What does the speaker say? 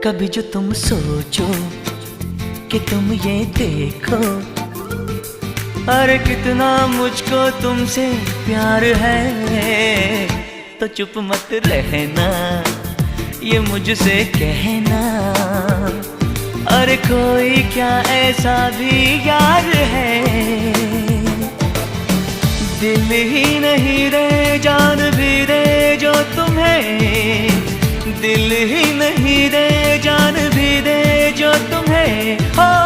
कभी जो तुम सोचो कि तुम ये देखो, अरे कितना मुझको तुमसे प्यार है, तो चुप मत रहना, ये मुझसे कहना। अरे कोई क्या ऐसा भी यार है, दिल ही नहीं रे जान भी रे जो तुम्हें, दिल ही नहीं रे जान भी दे जो तुम्हें हो।